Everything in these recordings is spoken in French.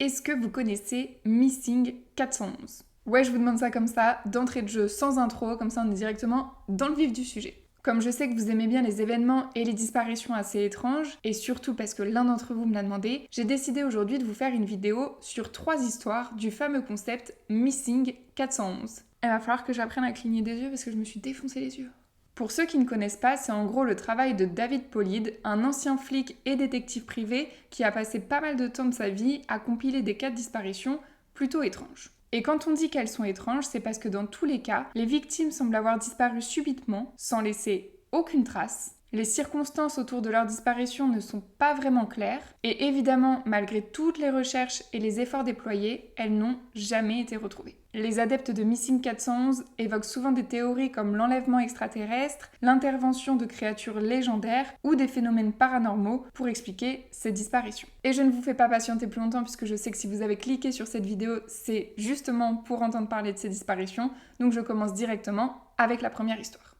Est-ce que vous connaissez Missing 411 ? Ouais, je vous demande ça comme ça, d'entrée de jeu, sans intro, comme ça on est directement dans le vif du sujet. Comme je sais que vous aimez bien les événements et les disparitions assez étranges, et surtout parce que l'un d'entre vous me l'a demandé, j'ai décidé aujourd'hui de vous faire une vidéo sur 3 histoires du fameux concept Missing 411. Il va falloir que j'apprenne à cligner des yeux parce que je me suis défoncé les yeux. Pour ceux qui ne connaissent pas, c'est en gros le travail de David Polid, un ancien flic et détective privé qui a passé pas mal de temps de sa vie à compiler des cas de disparition plutôt étranges. Et quand on dit qu'elles sont étranges, c'est parce que dans tous les cas, les victimes semblent avoir disparu subitement, sans laisser aucune trace. Les circonstances autour de leur disparition ne sont pas vraiment claires, et évidemment, malgré toutes les recherches et les efforts déployés, elles n'ont jamais été retrouvées. Les adeptes de Missing 411 évoquent souvent des théories comme l'enlèvement extraterrestre, l'intervention de créatures légendaires ou des phénomènes paranormaux pour expliquer ces disparitions. Et je ne vous fais pas patienter plus longtemps puisque je sais que si vous avez cliqué sur cette vidéo, c'est justement pour entendre parler de ces disparitions, donc je commence directement avec la première histoire.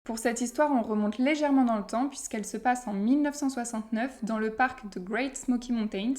Pour cette histoire, on remonte légèrement dans le temps puisqu'elle se passe en 1969 dans le parc de Great Smoky Mountains,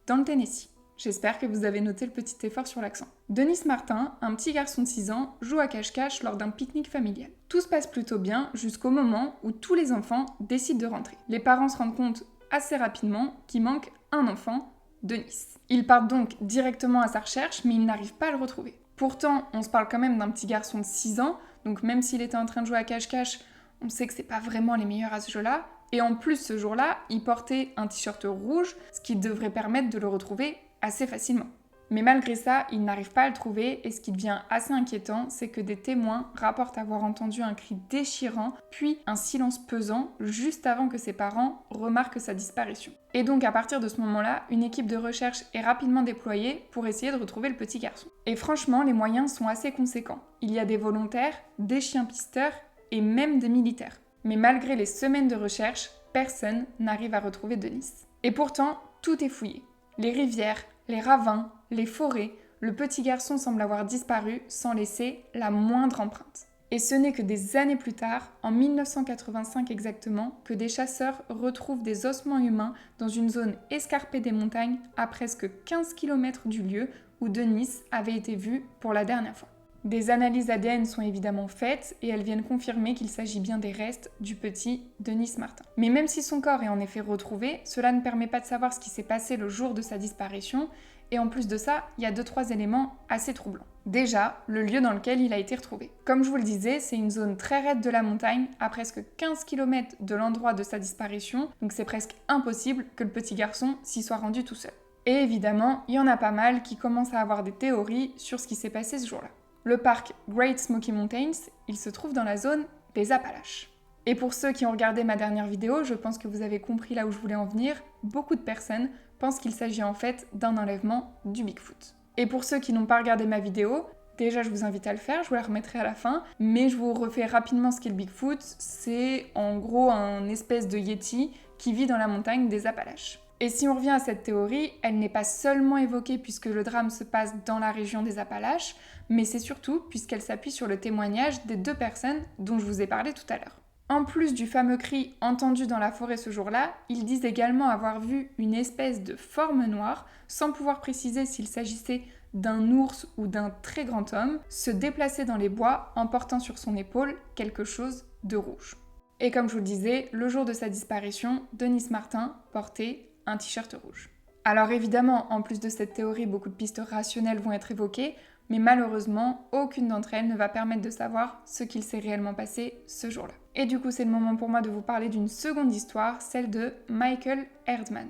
dans le Tennessee. J'espère que vous avez noté le petit effort sur l'accent. Denis Martin, un petit garçon de 6 ans, joue à cache-cache lors d'un pique-nique familial. Tout se passe plutôt bien jusqu'au moment où tous les enfants décident de rentrer. Les parents se rendent compte assez rapidement qu'il manque un enfant, Denis. Ils partent donc directement à sa recherche, mais ils n'arrivent pas à le retrouver. Pourtant, on se parle quand même d'un petit garçon de 6 ans, donc même s'il était en train de jouer à cache-cache, on sait que c'est pas vraiment les meilleurs à ce jeu-là. Et en plus, ce jour-là, il portait un t-shirt rouge, ce qui devrait permettre de le retrouver assez facilement. Mais malgré ça, il n'arrive pas à le trouver et ce qui devient assez inquiétant, c'est que des témoins rapportent avoir entendu un cri déchirant, puis un silence pesant juste avant que ses parents remarquent sa disparition. Et donc à partir de ce moment-là, une équipe de recherche est rapidement déployée pour essayer de retrouver le petit garçon. Et franchement, les moyens sont assez conséquents. Il y a des volontaires, des chiens pisteurs et même des militaires. Mais malgré les semaines de recherche, personne n'arrive à retrouver Denis. Et pourtant, tout est fouillé. Les rivières, les ravins, les forêts, le petit garçon semble avoir disparu sans laisser la moindre empreinte. Et ce n'est que des années plus tard, en 1985 exactement, que des chasseurs retrouvent des ossements humains dans une zone escarpée des montagnes à presque 15 km du lieu où Denis avait été vu pour la dernière fois. Des analyses ADN sont évidemment faites et elles viennent confirmer qu'il s'agit bien des restes du petit Denis Martin. Mais même si son corps est en effet retrouvé, cela ne permet pas de savoir ce qui s'est passé le jour de sa disparition et en plus de ça, il y a 2-3 éléments assez troublants. Déjà, le lieu dans lequel il a été retrouvé. Comme je vous le disais, c'est une zone très raide de la montagne, à presque 15 km de l'endroit de sa disparition, donc c'est presque impossible que le petit garçon s'y soit rendu tout seul. Et évidemment, il y en a pas mal qui commencent à avoir des théories sur ce qui s'est passé ce jour-là. Le parc Great Smoky Mountains, il se trouve dans la zone des Appalaches. Et pour ceux qui ont regardé ma dernière vidéo, je pense que vous avez compris là où je voulais en venir, beaucoup de personnes pensent qu'il s'agit en fait d'un enlèvement du Bigfoot. Et pour ceux qui n'ont pas regardé ma vidéo, déjà je vous invite à le faire, je vous la remettrai à la fin, mais je vous refais rapidement ce qu'est le Bigfoot. C'est en gros un espèce de yéti qui vit dans la montagne des Appalaches. Et si on revient à cette théorie, elle n'est pas seulement évoquée puisque le drame se passe dans la région des Appalaches, mais c'est surtout puisqu'elle s'appuie sur le témoignage des 2 personnes dont je vous ai parlé tout à l'heure. En plus du fameux cri entendu dans la forêt ce jour-là, ils disent également avoir vu une espèce de forme noire, sans pouvoir préciser s'il s'agissait d'un ours ou d'un très grand homme, se déplacer dans les bois en portant sur son épaule quelque chose de rouge. Et comme je vous le disais, le jour de sa disparition, Denis Martin portait un t-shirt rouge. Alors évidemment, en plus de cette théorie, beaucoup de pistes rationnelles vont être évoquées, mais malheureusement, aucune d'entre elles ne va permettre de savoir ce qu'il s'est réellement passé ce jour-là. Et du coup, c'est le moment pour moi de vous parler d'une seconde histoire, celle de Michael Erdman.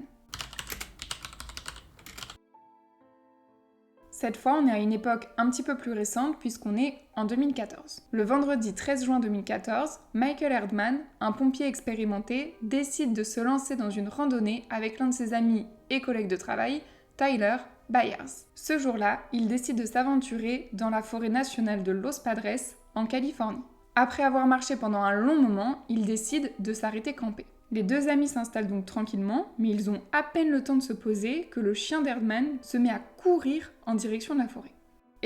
Cette fois, on est à une époque un petit peu plus récente puisqu'on est en 2014. Le vendredi 13 juin 2014, Michael Erdman, un pompier expérimenté, décide de se lancer dans une randonnée avec l'un de ses amis et collègues de travail, Tyler Byers. Ce jour-là, il décide de s'aventurer dans la forêt nationale de Los Padres, en Californie. Après avoir marché pendant un long moment, il décide de s'arrêter camper. Les 2 amis s'installent donc tranquillement, mais ils ont à peine le temps de se poser que le chien d'Erdman se met à courir en direction de la forêt.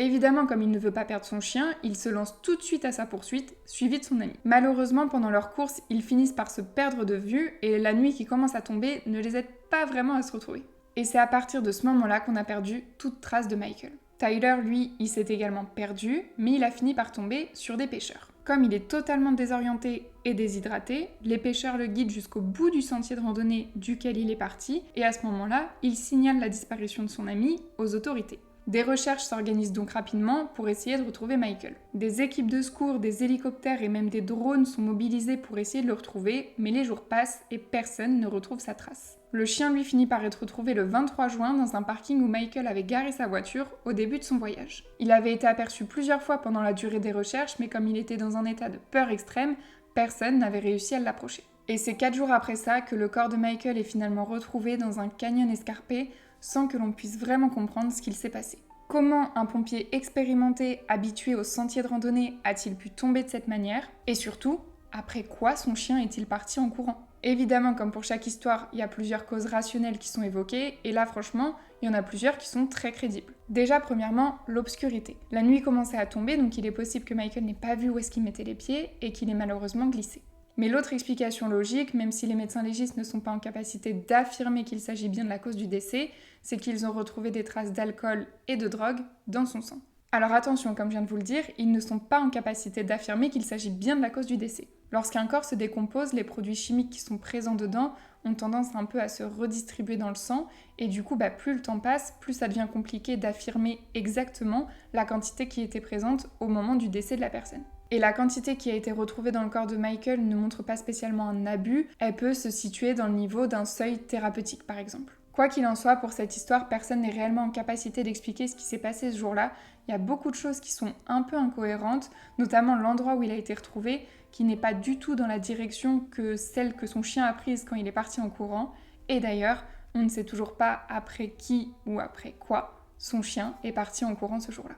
Évidemment, comme il ne veut pas perdre son chien, il se lance tout de suite à sa poursuite, suivi de son ami. Malheureusement, pendant leur course, ils finissent par se perdre de vue et la nuit qui commence à tomber ne les aide pas vraiment à se retrouver. Et c'est à partir de ce moment-là qu'on a perdu toute trace de Michael. Tyler, lui, il s'est également perdu, mais il a fini par tomber sur des pêcheurs. Comme il est totalement désorienté et déshydraté, les pêcheurs le guident jusqu'au bout du sentier de randonnée duquel il est parti, et à ce moment-là, il signale la disparition de son ami aux autorités. Des recherches s'organisent donc rapidement pour essayer de retrouver Michael. Des équipes de secours, des hélicoptères et même des drones sont mobilisés pour essayer de le retrouver, mais les jours passent et personne ne retrouve sa trace. Le chien lui finit par être retrouvé le 23 juin dans un parking où Michael avait garé sa voiture au début de son voyage. Il avait été aperçu plusieurs fois pendant la durée des recherches, mais comme il était dans un état de peur extrême, personne n'avait réussi à l'approcher. Et c'est 4 jours après ça que le corps de Michael est finalement retrouvé dans un canyon escarpé, sans que l'on puisse vraiment comprendre ce qu'il s'est passé. Comment un pompier expérimenté, habitué aux sentiers de randonnée, a-t-il pu tomber de cette manière? Et surtout, après quoi son chien est-il parti en courant? Évidemment, comme pour chaque histoire, il y a plusieurs causes rationnelles qui sont évoquées, et là franchement, il y en a plusieurs qui sont très crédibles. Déjà, premièrement, l'obscurité. La nuit commençait à tomber, donc il est possible que Michael n'ait pas vu où est-ce qu'il mettait les pieds, et qu'il ait malheureusement glissé. Mais l'autre explication logique, même si les médecins légistes ne sont pas en capacité d'affirmer qu'il s'agit bien de la cause du décès, c'est qu'ils ont retrouvé des traces d'alcool et de drogue dans son sang. Alors attention, comme je viens de vous le dire, ils ne sont pas en capacité d'affirmer qu'il s'agit bien de la cause du décès. Lorsqu'un corps se décompose, les produits chimiques qui sont présents dedans ont tendance un peu à se redistribuer dans le sang, et du coup, plus le temps passe, plus ça devient compliqué d'affirmer exactement la quantité qui était présente au moment du décès de la personne. Et la quantité qui a été retrouvée dans le corps de Michael ne montre pas spécialement un abus, elle peut se situer dans le niveau d'un seuil thérapeutique par exemple. Quoi qu'il en soit, pour cette histoire, personne n'est réellement en capacité d'expliquer ce qui s'est passé ce jour-là. Il y a beaucoup de choses qui sont un peu incohérentes, notamment l'endroit où il a été retrouvé, qui n'est pas du tout dans la direction que celle que son chien a prise quand il est parti en courant. Et d'ailleurs, on ne sait toujours pas après qui ou après quoi son chien est parti en courant ce jour-là.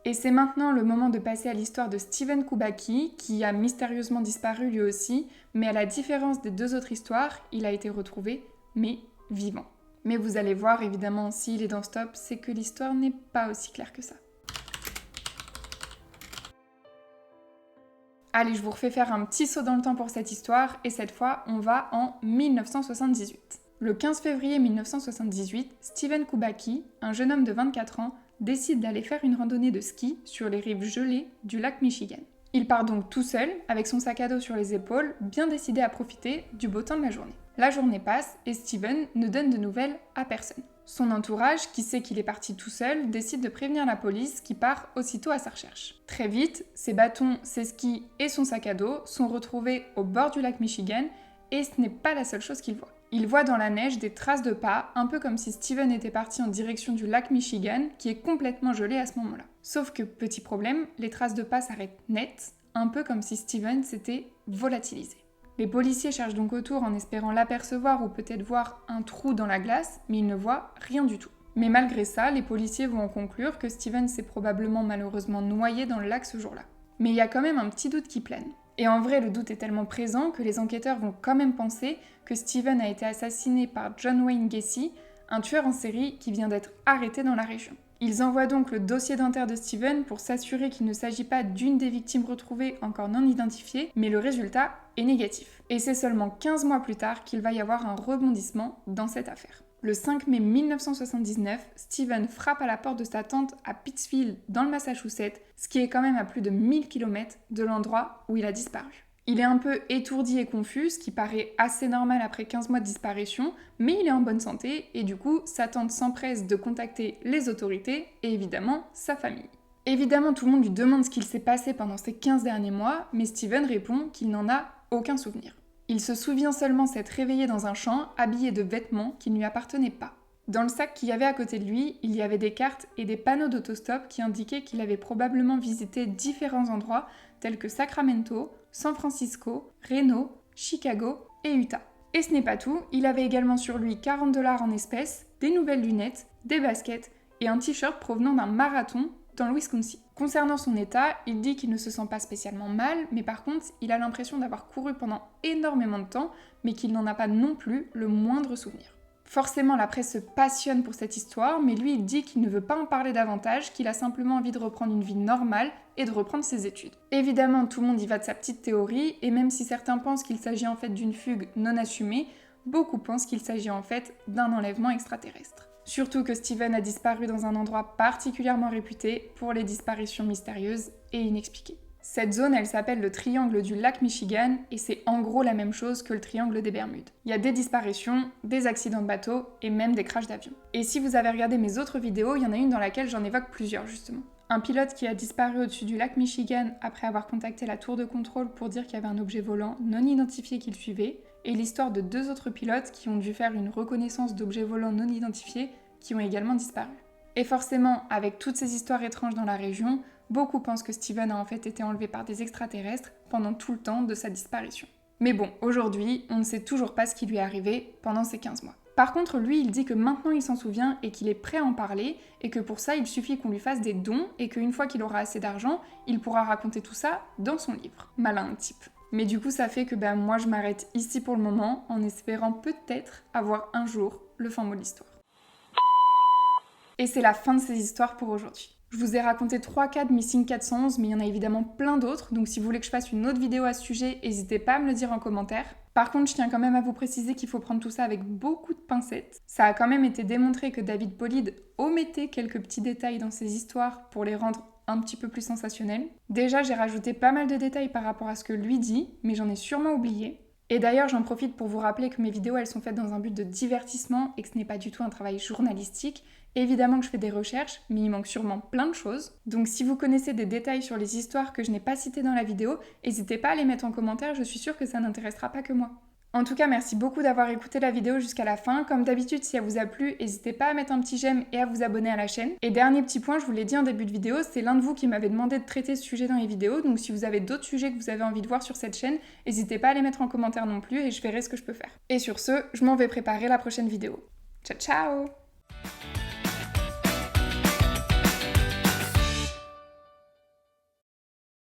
Et c'est maintenant le moment de passer à l'histoire de Steven Kubacki, qui a mystérieusement disparu lui aussi, mais à la différence des deux autres histoires, il a été retrouvé, mais vivant. Mais vous allez voir, évidemment, s'il est dans Stop, c'est que l'histoire n'est pas aussi claire que ça. Allez, je vous refais faire un petit saut dans le temps pour cette histoire, et cette fois, on va en 1978. Le 15 février 1978, Steven Kubacki, un jeune homme de 24 ans, décide d'aller faire une randonnée de ski sur les rives gelées du lac Michigan. Il part donc tout seul, avec son sac à dos sur les épaules, bien décidé à profiter du beau temps de la journée. La journée passe et Steven ne donne de nouvelles à personne. Son entourage, qui sait qu'il est parti tout seul, décide de prévenir la police qui part aussitôt à sa recherche. Très vite, ses bâtons, ses skis et son sac à dos sont retrouvés au bord du lac Michigan et ce n'est pas la seule chose qu'il voit. Il voit dans la neige des traces de pas, un peu comme si Steven était parti en direction du lac Michigan, qui est complètement gelé à ce moment-là. Sauf que, petit problème, les traces de pas s'arrêtent net, un peu comme si Steven s'était volatilisé. Les policiers cherchent donc autour en espérant l'apercevoir ou peut-être voir un trou dans la glace, mais ils ne voient rien du tout. Mais malgré ça, les policiers vont en conclure que Steven s'est probablement malheureusement noyé dans le lac ce jour-là. Mais il y a quand même un petit doute qui plane. Et en vrai, le doute est tellement présent que les enquêteurs vont quand même penser que Steven a été assassiné par John Wayne Gacy, un tueur en série qui vient d'être arrêté dans la région. Ils envoient donc le dossier dentaire de Steven pour s'assurer qu'il ne s'agit pas d'une des victimes retrouvées encore non identifiées, mais le résultat est négatif. Et c'est seulement 15 mois plus tard qu'il va y avoir un rebondissement dans cette affaire. Le 5 mai 1979, Steven frappe à la porte de sa tante à Pittsfield, dans le Massachusetts, ce qui est quand même à plus de 1000 km de l'endroit où il a disparu. Il est un peu étourdi et confus, ce qui paraît assez normal après 15 mois de disparition, mais il est en bonne santé et du coup, sa tante s'empresse de contacter les autorités et évidemment sa famille. Évidemment, tout le monde lui demande ce qu'il s'est passé pendant ces 15 derniers mois, mais Steven répond qu'il n'en a aucun souvenir. Il se souvient seulement s'être réveillé dans un champ, habillé de vêtements qui ne lui appartenaient pas. Dans le sac qu'il y avait à côté de lui, il y avait des cartes et des panneaux d'autostop qui indiquaient qu'il avait probablement visité différents endroits tels que Sacramento, San Francisco, Reno, Chicago et Utah. Et ce n'est pas tout, il avait également sur lui 40 $ en espèces, des nouvelles lunettes, des baskets et un t-shirt provenant d'un marathon dans le Wisconsin. Concernant son état, il dit qu'il ne se sent pas spécialement mal, mais par contre, il a l'impression d'avoir couru pendant énormément de temps, mais qu'il n'en a pas non plus le moindre souvenir. Forcément, la presse se passionne pour cette histoire, mais lui, il dit qu'il ne veut pas en parler davantage, qu'il a simplement envie de reprendre une vie normale et de reprendre ses études. Évidemment, tout le monde y va de sa petite théorie, et même si certains pensent qu'il s'agit en fait d'une fugue non assumée, beaucoup pensent qu'il s'agit en fait d'un enlèvement extraterrestre. Surtout que Steven a disparu dans un endroit particulièrement réputé pour les disparitions mystérieuses et inexpliquées. Cette zone, elle s'appelle le triangle du lac Michigan et c'est en gros la même chose que le triangle des Bermudes. Il y a des disparitions, des accidents de bateau et même des crashs d'avion. Et si vous avez regardé mes autres vidéos, il y en a une dans laquelle j'en évoque plusieurs justement. Un pilote qui a disparu au-dessus du lac Michigan après avoir contacté la tour de contrôle pour dire qu'il y avait un objet volant non identifié qui le suivait, et l'histoire de 2 autres pilotes qui ont dû faire une reconnaissance d'objets volants non identifiés qui ont également disparu. Et forcément, avec toutes ces histoires étranges dans la région, beaucoup pensent que Steven a en fait été enlevé par des extraterrestres pendant tout le temps de sa disparition. Mais bon, aujourd'hui, on ne sait toujours pas ce qui lui est arrivé pendant ces 15 mois. Par contre, lui, il dit que maintenant il s'en souvient et qu'il est prêt à en parler, et que pour ça, il suffit qu'on lui fasse des dons, et qu'une fois qu'il aura assez d'argent, il pourra raconter tout ça dans son livre. Malin type. Mais du coup, ça fait que moi, je m'arrête ici pour le moment, en espérant peut-être avoir un jour le fin mot de l'histoire. Et c'est la fin de ces histoires pour aujourd'hui. Je vous ai raconté 3 cas de Missing 411, mais il y en a évidemment plein d'autres, donc si vous voulez que je fasse une autre vidéo à ce sujet, n'hésitez pas à me le dire en commentaire. Par contre, je tiens quand même à vous préciser qu'il faut prendre tout ça avec beaucoup de pincettes. Ça a quand même été démontré que David Pollitt omettait quelques petits détails dans ses histoires pour les rendre un petit peu plus sensationnelles. Déjà, j'ai rajouté pas mal de détails par rapport à ce que lui dit, mais j'en ai sûrement oublié. Et d'ailleurs, j'en profite pour vous rappeler que mes vidéos, elles sont faites dans un but de divertissement et que ce n'est pas du tout un travail journalistique. Évidemment que je fais des recherches, mais il manque sûrement plein de choses. Donc si vous connaissez des détails sur les histoires que je n'ai pas citées dans la vidéo, n'hésitez pas à les mettre en commentaire, je suis sûre que ça n'intéressera pas que moi. En tout cas, merci beaucoup d'avoir écouté la vidéo jusqu'à la fin. Comme d'habitude, si elle vous a plu, n'hésitez pas à mettre un petit j'aime et à vous abonner à la chaîne. Et dernier petit point, je vous l'ai dit en début de vidéo, c'est l'un de vous qui m'avait demandé de traiter ce sujet dans les vidéos. Donc si vous avez d'autres sujets que vous avez envie de voir sur cette chaîne, n'hésitez pas à les mettre en commentaire non plus et je verrai ce que je peux faire. Et sur ce, je m'en vais préparer la prochaine vidéo. Ciao ciao!